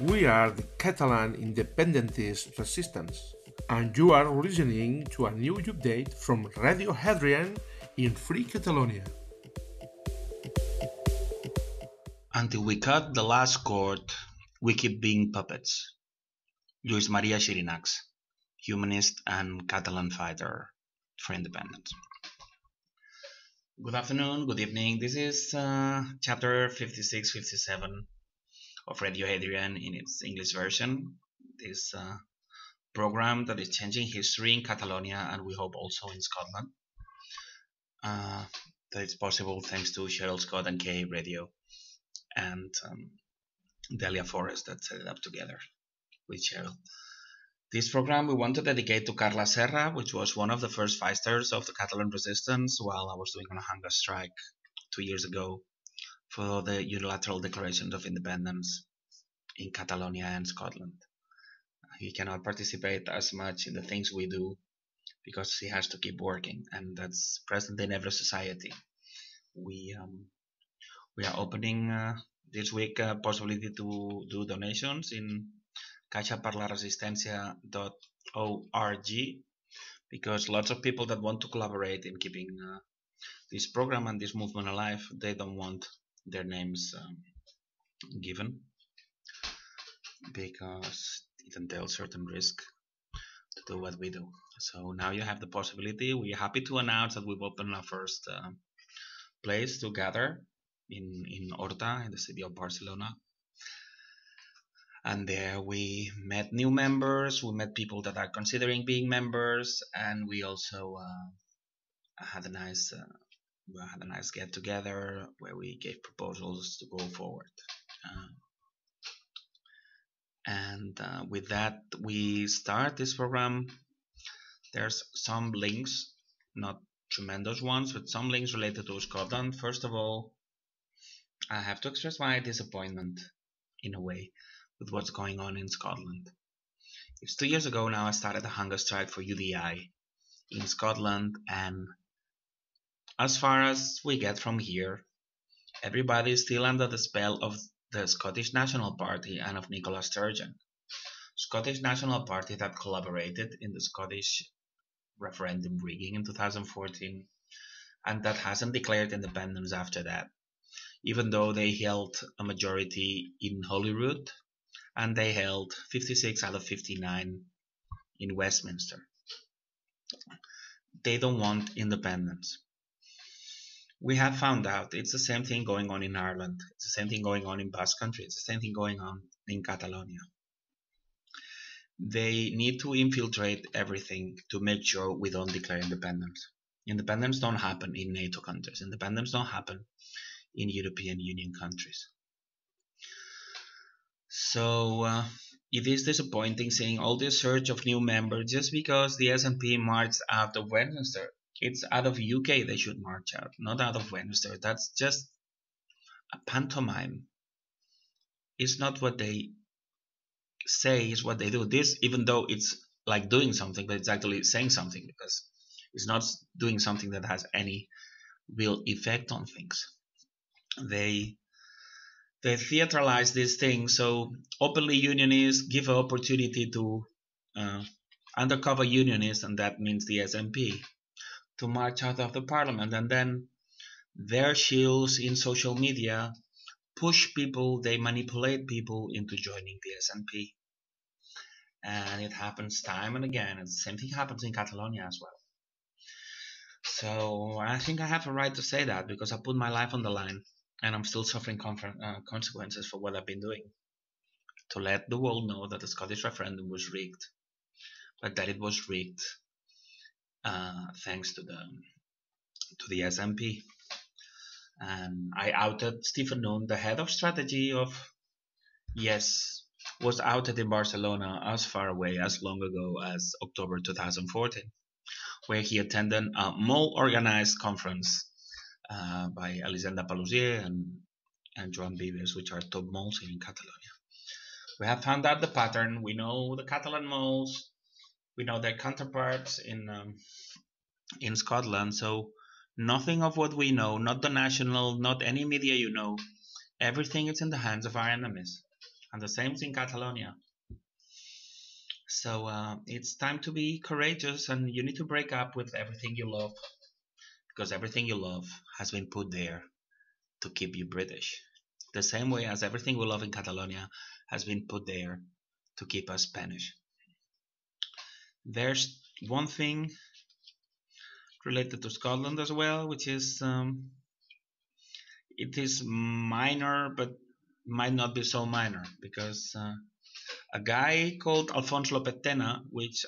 We are the Catalan independentist resistance, and you are listening to a new update from Radio Hadrian in Free Catalonia. Until we cut the last cord, we keep being puppets. Lluís Maria Xirinacs, humanist and Catalan fighter for independence. Good afternoon, good evening. This is chapter 56-57 of Radio Hadrian in its English version. This program that is changing history in Catalonia and we hope also in Scotland. That it's possible thanks to Cheryl Scott and K Radio and Delia Forrest that set it up together with Cheryl. This program we want to dedicate to Carles Serra, which was one of the first fighters of the Catalan resistance while I was doing a hunger strike 2 years ago for the unilateral declarations of independence in Catalonia and Scotland. He cannot participate as much in the things we do because he has to keep working, and that's present in every society. We are opening this week a possibility to do donations in caixaperlaresistencia.org because lots of people that want to collaborate in keeping this program and this movement alive, they don't want their names given because it entails certain risk to do what we do. So now you have the possibility. We're happy to announce that we've opened our first place to gather in Horta, in the city of Barcelona. And there we met new members, we met people that are considering being members, and we also had a nice get together where we gave proposals to go forward. With that, we start this program. There's some links, not tremendous ones, but some links related to Scotland. First of all, I have to express my disappointment, in a way, with what's going on in Scotland. It's 2 years ago now I started a hunger strike for UDI in Scotland, and as far as we get from here, everybody is still under the spell of the Scottish National Party and of Nicola Sturgeon. Scottish National Party that collaborated in the Scottish referendum rigging in 2014 and that hasn't declared independence after that, even though they held a majority in Holyrood and they held 56 out of 59 in Westminster. They don't want independence. We have found out it's the same thing going on in Ireland. It's the same thing going on in Basque Country. It's the same thing going on in Catalonia. They need to infiltrate everything to make sure we don't declare independence. Independence don't happen in NATO countries. Independence don't happen in European Union countries. So it is disappointing seeing all this surge of new members just because the SNP marched out of Westminster. It's out of UK they should march out, not out of Westminster. That's just a pantomime. It's not what they say, it's what they do. This, even though it's like doing something, but it's actually saying something because it's not doing something that has any real effect on things. They theatralize this thing, so openly unionists give an opportunity to undercover unionists, and that means the SNP, to march out of the parliament, and then their shills in social media push people, they manipulate people into joining the SNP. And it happens time and again, and the same thing happens in Catalonia as well. So I think I have a right to say that because I put my life on the line and I'm still suffering consequences for what I've been doing. To let the world know that the Scottish referendum was rigged, but that it was rigged thanks to the SNP. And I outed Stephen Noon, the head of strategy of Yes, was outed in Barcelona as far away as long ago as October 2014, where he attended a mole-organized conference by Elisenda Palousier and Joan Vives, which are top moles here in Catalonia. We have found out the pattern. We know the Catalan moles. We know their counterparts in Scotland. So nothing of what we know, not the National, not any media you know, everything is in the hands of our enemies. And the same in Catalonia. So it's time to be courageous, and you need to break up with everything you love, because everything you love has been put there to keep you British. The same way as everything we love in Catalonia has been put there to keep us Spanish. There's one thing related to Scotland as well, which is it is minor, but might not be so minor, because a guy called Alfonso López Tena, which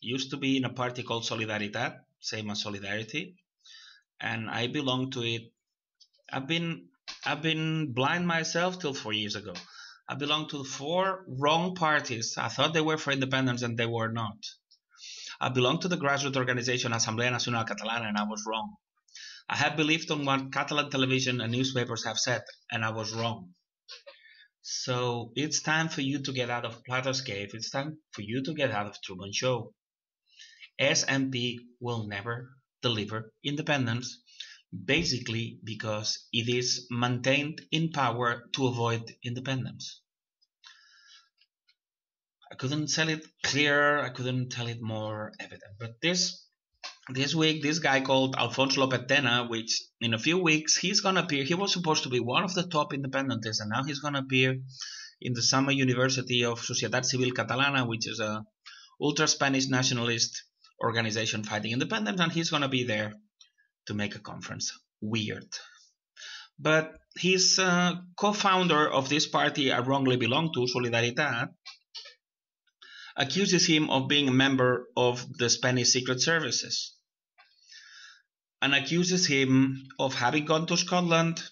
used to be in a party called Solidaridad, same as Solidarity, and I belong to it. I've been blind myself till 4 years ago. I belong to 4 wrong parties. I thought they were for independence, and they were not. I belong to the grassroots organization Assemblea Nacional Catalana, and I was wrong. I had believed on what Catalan television and newspapers have said, and I was wrong. So it's time for you to get out of Plato's cave. It's time for you to get out of Truman Show. SNP will never deliver independence, basically because it is maintained in power to avoid independence. I couldn't tell it clearer, I couldn't tell it more evident. But this week, this guy called Alfonso López Tena, which in a few weeks he's gonna appear. He was supposed to be one of the top independentists, and now he's gonna appear in the Summer University of Societat Civil Catalana, which is a ultra-Spanish nationalist organization fighting independence, and he's gonna be there to make a conference. Weird. But his co-founder of this party I wrongly belong to, Solidaridad, accuses him of being a member of the Spanish secret services, and accuses him of having gone to Scotland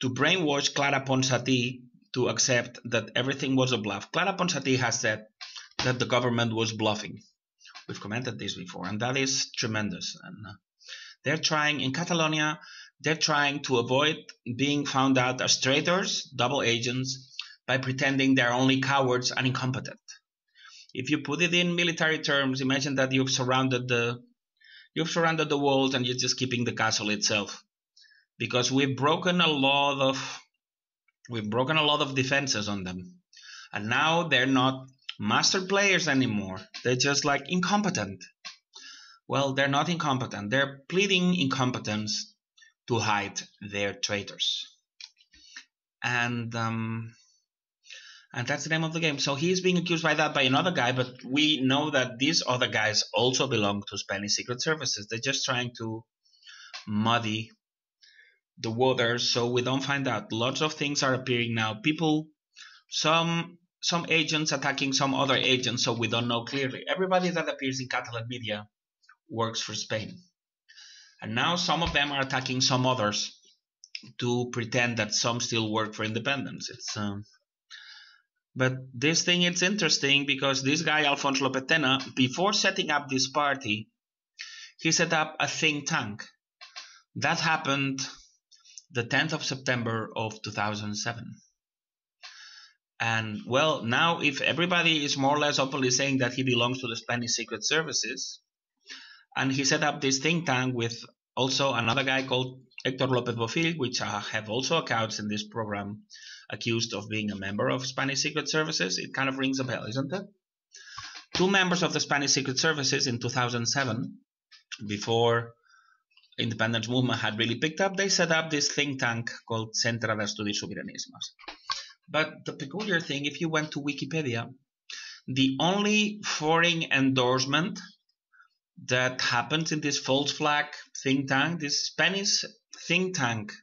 to brainwash Clara Ponsatí to accept that everything was a bluff. Clara Ponsatí has said that the government was bluffing. We've commented this before, and that is tremendous. And they're trying, in Catalonia, they're trying to avoid being found out as traitors, double agents, by pretending they're only cowards and incompetent. If you put it in military terms, imagine that you've surrounded the walls and you're just keeping the castle itself, because we've broken a lot of defenses on them, and now they're not master players anymore. They're just like incompetent. Well, they're not incompetent. They're pleading incompetence to hide their traitors, and that's the name of the game. So he's being accused by another guy, but we know that these other guys also belong to Spanish secret services. They're just trying to muddy the waters so we don't find out. Lots of things are appearing now. People, some agents attacking some other agents, so we don't know clearly. Everybody that appears in Catalan media works for Spain. And now some of them are attacking some others to pretend that some still work for independence. But this thing, it's interesting because this guy, Alfonso López Tena, before setting up this party, he set up a think tank. That happened the 10th of September of 2007. And well, now if everybody is more or less openly saying that he belongs to the Spanish secret services, and he set up this think tank with also another guy called Héctor López Bofill, which have also accounts in this program, accused of being a member of Spanish secret services. It kind of rings a bell, isn't it? 2 members of the Spanish secret services in 2007, before independence movement had really picked up, they set up this think tank called Centre d'Estudis Sobiranismes. But the peculiar thing, if you went to Wikipedia, the only foreign endorsement that happens in this false flag think tank, this Spanish think tank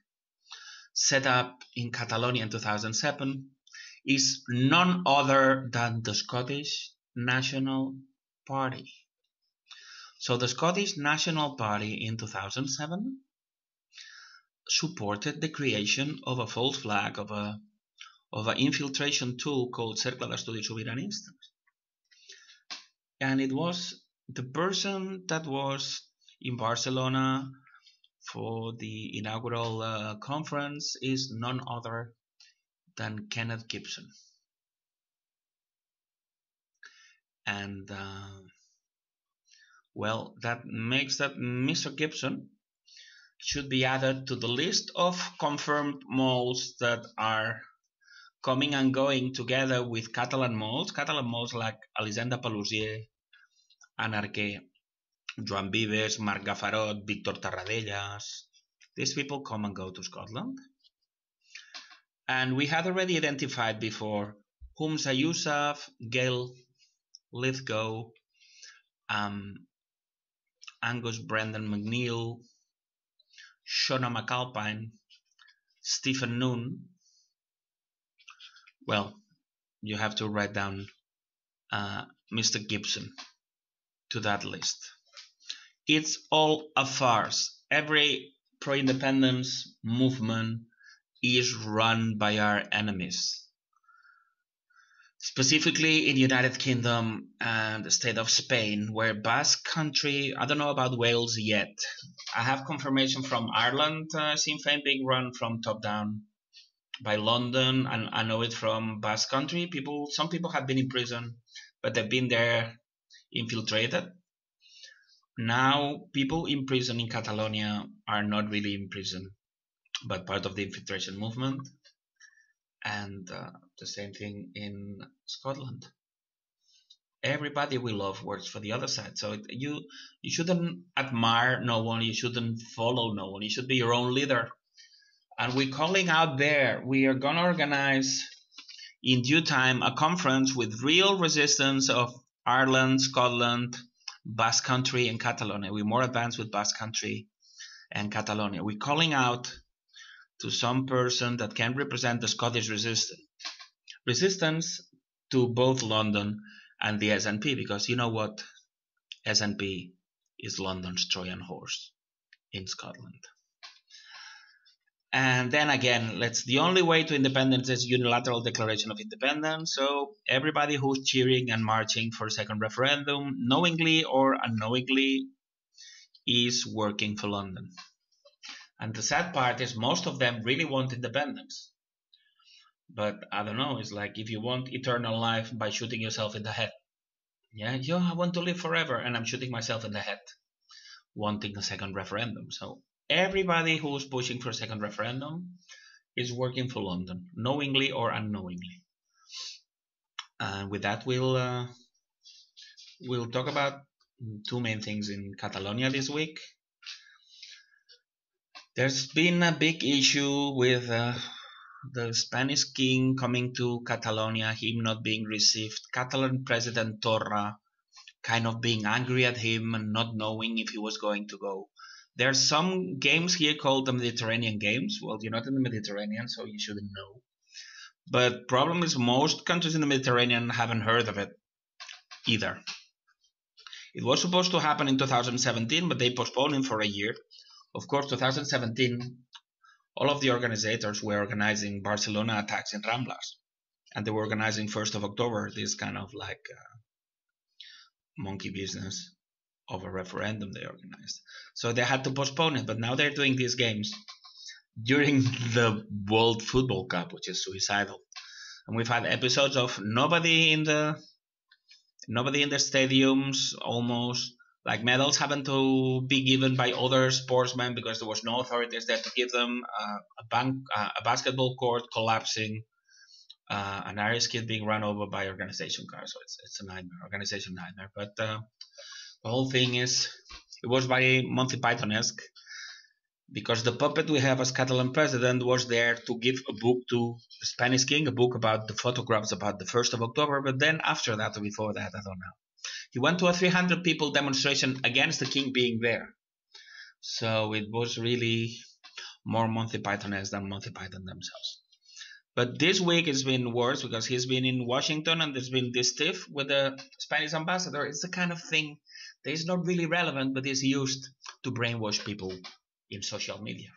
set up in Catalonia in 2007, is none other than the Scottish National Party. So the Scottish National Party in 2007 supported the creation of a false flag, of an infiltration tool called Cercle d'Estudis Sobiranistes. And it was the person that was in Barcelona for the inaugural conference is none other than Kenneth Gibson. And well, that makes that Mr. Gibson should be added to the list of confirmed moles that are coming and going together with Catalan malls like Elisenda Pelusier, Anarque, Joan Vives, Marc Gafarot, Víctor Tarradellas. These people come and go to Scotland. And we had already identified before Humza Yousaf, Gail Lithgow, Angus Brendan McNeil, Shona McAlpine, Stephen Noon. Well, you have to write down Mr. Gibson to that list. It's all a farce. Every pro-independence movement is run by our enemies. Specifically in the United Kingdom and the state of Spain, where Basque Country, I don't know about Wales yet. I have confirmation from Ireland, Sinn Féin being run from top down by London, and I know it from Basque Country. Some people have been in prison, but they've been there infiltrated. Now, people in prison in Catalonia are not really in prison, but part of the infiltration movement. And the same thing in Scotland. Everybody we love works for the other side. So you shouldn't admire no one. You shouldn't follow no one. You should be your own leader. And we're calling out there. We are going to organize in due time a conference with real resistance of Ireland, Scotland, Basque Country, and Catalonia. We're more advanced with Basque Country and Catalonia. We're calling out to some person that can represent the Scottish resistance to both London and the SNP, because you know what? SNP is London's Trojan horse in Scotland. And then again, the only way to independence is unilateral declaration of independence. So everybody who's cheering and marching for a second referendum, knowingly or unknowingly, is working for London. And the sad part is most of them really want independence. But I don't know, it's like if you want eternal life by shooting yourself in the head. Yeah, I want to live forever and I'm shooting myself in the head, wanting a second referendum. So everybody who's pushing for a second referendum is working for London, knowingly or unknowingly. And with that, we'll talk about two main things in Catalonia this week. There's been a big issue with the Spanish king coming to Catalonia, him not being received, Catalan President Torra kind of being angry at him and not knowing if he was going to go. There are some games here called the Mediterranean Games. Well, you're not in the Mediterranean, so you shouldn't know. But problem is most countries in the Mediterranean haven't heard of it either. It was supposed to happen in 2017, but they postponed it for a year. Of course, 2017, all of the organizers were organizing Barcelona attacks in Ramblas. And they were organizing 1st of October, this kind of like monkey business of a referendum they organized. So they had to postpone it, but now they're doing these games during the World Football Cup, which is suicidal. And we've had episodes of nobody in the stadiums, almost. Like medals having to be given by other sportsmen because there was no authorities there to give them. A basketball court collapsing, an Irish kid being run over by organization cars. So it's a nightmare, organization nightmare. But the whole thing it was very Monty Python-esque because the puppet we have as Catalan president was there to give a book to the Spanish king, a book about the photographs about the 1st of October. But then after that or before that, I don't know. He went to a 300 people demonstration against the king being there. So it was really more Monty Python-esque than Monty Python themselves. But this week it's been worse because he's been in Washington and there's been this tiff with the Spanish ambassador. It's the kind of thing that is not really relevant, but is used to brainwash people in social media.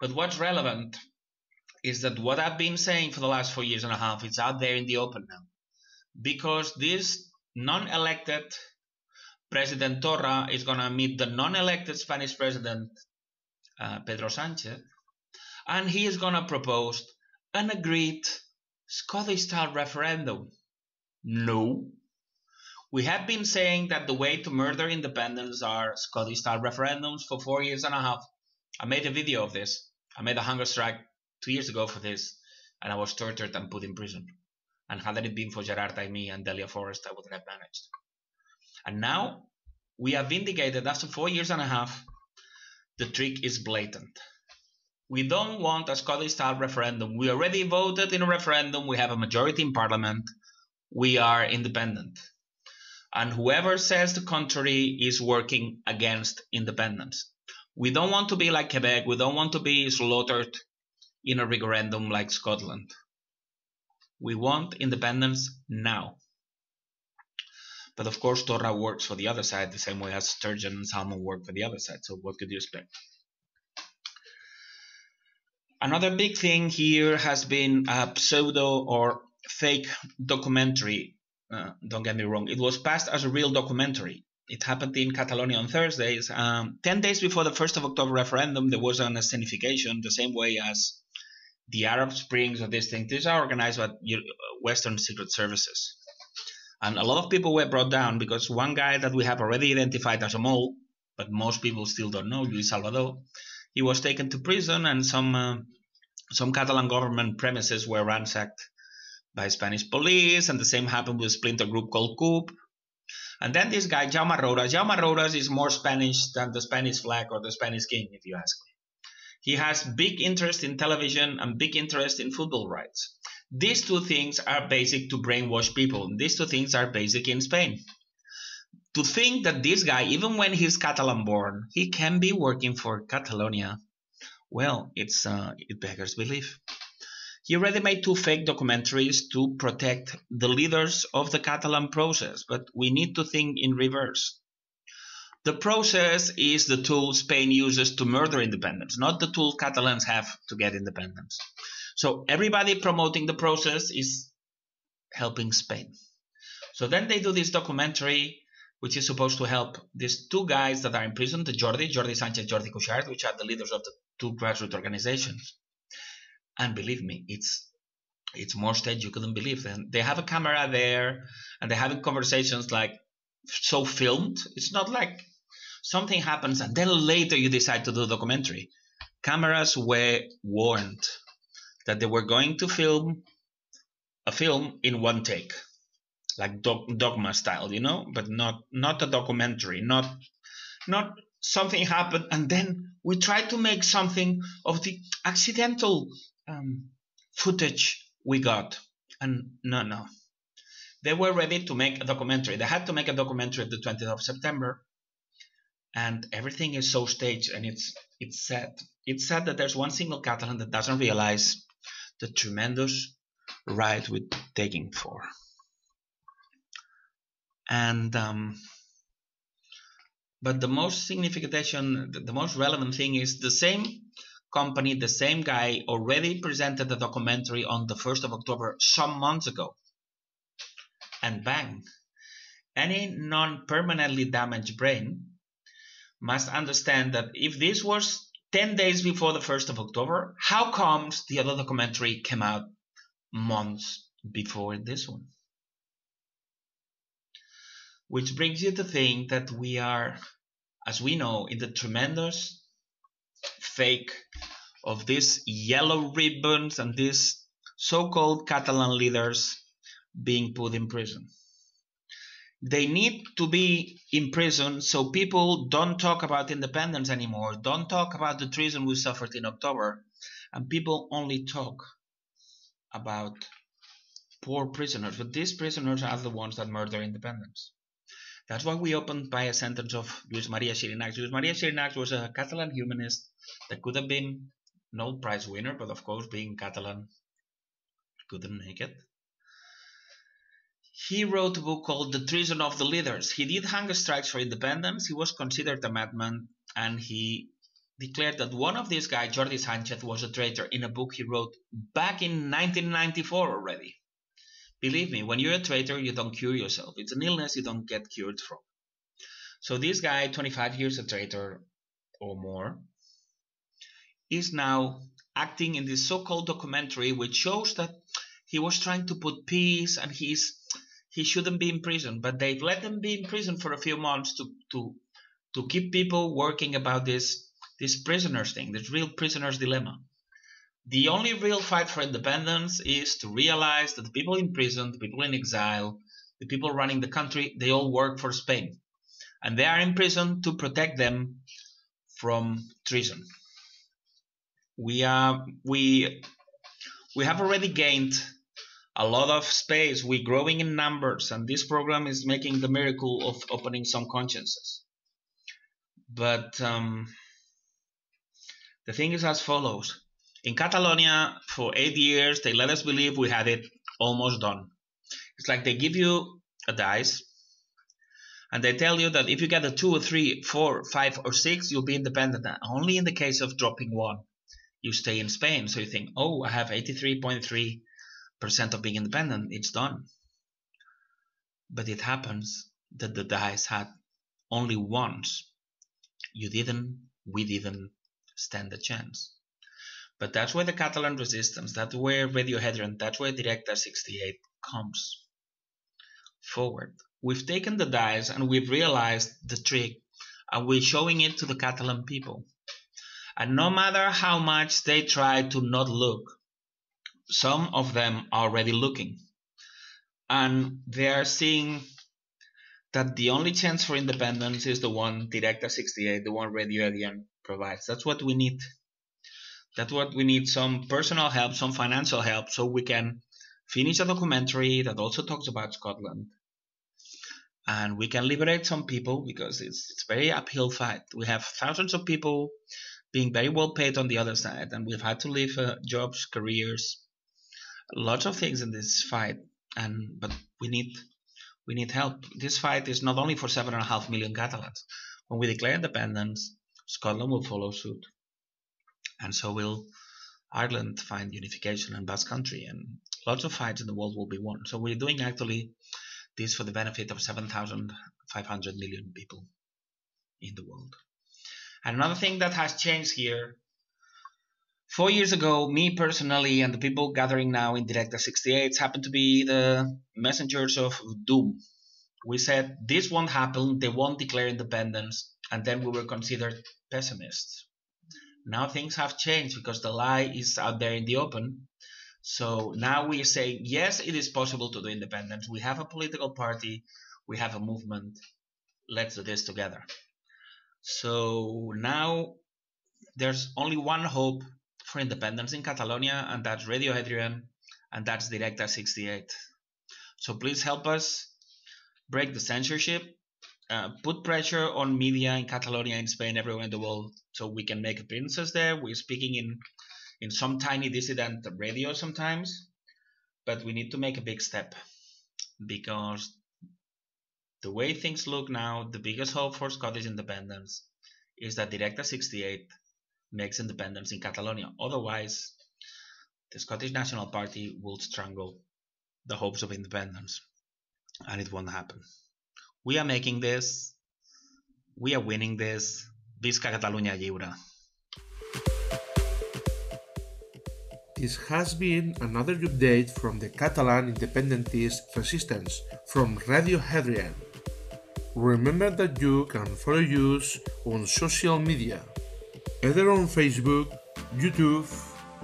But what's relevant is that what I've been saying for the last 4 years and a half is out there in the open now. Because this non-elected President Torra is going to meet the non-elected Spanish President Pedro Sánchez, and he is going to propose an agreed Scottish-style referendum. No. We have been saying that the way to murder independence are Scottish-style referendums for 4 years and a half. I made a video of this. I made a hunger strike 2 years ago for this. and I was tortured and put in prison. And had it been for Gerard Taimí and Delia Forrest, I wouldn't have managed. And now we are vindicated after 4 years and a half. The trick is blatant. We don't want a Scottish-style referendum. We already voted in a referendum. We have a majority in Parliament. We are independent. And whoever says the contrary is working against independence. We don't want to be like Quebec. We don't want to be slaughtered in a referendum like Scotland. We want independence now. But of course, Torra works for the other side the same way as Sturgeon and Salmon work for the other side. So what could you expect? Another big thing here has been a pseudo or fake documentary. Don't get me wrong. It was passed as a real documentary. It happened in Catalonia on Thursdays. 10 days before the 1st of October referendum, there was an escenification, the same way as the Arab Springs or these things. These are organized by Western secret services. And a lot of people were brought down because one guy that we have already identified as a mole, but most people still don't know, Lluís Salvador, he was taken to prison, and some Catalan government premises were ransacked by Spanish police, and the same happened with a splinter group called CUP. And then this guy, Jaume Roures is more Spanish than the Spanish flag or the Spanish king, if you ask me. He has big interest in television and big interest in football rights. These two things are basic to brainwash people. These two things are basic in Spain. To think that this guy, even when he's Catalan born, he can be working for Catalonia, well, it beggars belief. He already made 2 fake documentaries to protect the leaders of the Catalan process, but we need to think in reverse. The process is the tool Spain uses to murder independence, not the tool Catalans have to get independence. So everybody promoting the process is helping Spain. So then they do this documentary, which is supposed to help these 2 guys that are in prison, the Jordi Sánchez, Jordi Cuixart, which are the leaders of the 2 grassroots organizations. And believe me, it's more staged you couldn't believe. And they have a camera there, and they're having conversations like so filmed. It's not like something happens and then later you decide to do a documentary. Cameras were warned that they were going to film a film in one take, like dogma style, you know, but not a documentary, not something happened and then we tried to make something of the accidental footage we got. And no. They were ready to make a documentary. They had to make a documentary of the 20th of September. And everything is so staged, and it's sad. It's sad that there's one single Catalan that doesn't realize the tremendous ride we're taking for. And but the most significant, the most relevant thing is the same company, the same guy already presented the documentary on the 1st of October some months ago. And bang, any non-permanently damaged brain must understand that if this was 10 days before the 1st of October, how comes the other documentary came out months before this one? Which brings you to think that we are, as we know, in the tremendous fake of these yellow ribbons and these so-called Catalan leaders being put in prison. They need to be in prison so people don't talk about independence anymore, don't talk about the treason we suffered in October, and people only talk about poor prisoners. But these prisoners are the ones that murder independence. That's why we opened by a sentence of Lluís Maria Xirinacs. Lluís Maria Xirinacs was a Catalan humanist that could have been Nobel Prize winner, but of course, being Catalan, couldn't make it. He wrote a book called The Treason of the Leaders. He did hunger strikes for independence. He was considered a madman, and he declared that one of these guys, Jordi Sánchez, was a traitor in a book he wrote back in 1994 already. Believe me, when you're a traitor, you don't cure yourself. It's an illness you don't get cured from. So this guy, 25 years a traitor or more, is now acting in this so-called documentary which shows that he was trying to put peace and he shouldn't be in prison, but they've let him be in prison for a few months to keep people working about this prisoners thing, this real prisoner's dilemma. The only real fight for independence is to realize that the people in prison, the people in exile, the people running the country, they all work for Spain. And they are in prison to protect them from treason. We have already gained a lot of space. We're growing in numbers, and this program is making the miracle of opening some consciences. But the thing is as follows. In Catalonia, for 8 years, they let us believe we had it almost done. It's like they give you a dice, and they tell you that if you get a 2 or 3, 4, 5, or 6, you'll be independent. Only in the case of dropping 1, you stay in Spain. So you think, oh, I have 83.3% of being independent. It's done. But it happens that the dice had only once. You didn't, we didn't stand a chance. But that's where the Catalan resistance, that's where Radio Hadrian, that's where Directe 68 comes forward. We've taken the dice and we've realized the trick, and we're showing it to the Catalan people. And no matter how much they try to not look, some of them are already looking. And they are seeing that the only chance for independence is the one Directe 68, the one Radio Hadrian provides. That's what we need. That's what we need, some personal help, some financial help, so we can finish a documentary that also talks about Scotland. And we can liberate some people, because it's a very uphill fight. We have thousands of people being very well paid on the other side, and we've had to leave jobs, careers, lots of things in this fight. But we need help. This fight is not only for 7.5 million Catalans. When we declare independence, Scotland will follow suit. And so will Ireland find unification and Basque Country, and lots of fights in the world will be won. So we're doing actually this for the benefit of 7,500 million people in the world. And another thing that has changed here, 4 years ago, me personally and the people gathering now in Directe 68 happened to be the messengers of doom. We said this won't happen, they won't declare independence, and then we were considered pessimists. Now things have changed because the lie is out there in the open. So now we say, yes, it is possible to do independence. We have a political party, we have a movement, let's do this together. So now there's only one hope for independence in Catalonia, and that's Radio Hadrian, and that's Directe 68. So please help us break the censorship, put pressure on media in Catalonia, in Spain, everywhere in the world, so we can make appearances there. We're speaking in some tiny dissident radio sometimes, but we need to make a big step, because the way things look now, the biggest hope for Scottish independence is that Directe 68 makes independence in Catalonia. Otherwise, the Scottish National Party will strangle the hopes of independence, and it won't happen. We are making this, we are winning this. Visca Catalunya lliure. This has been another update from the Catalan independentist resistance from Radio Hadrian. Remember that you can follow us on social media, either on Facebook, YouTube,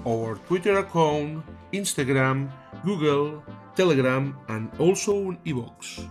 our Twitter account, Instagram, Google, Telegram, and also on iVoox.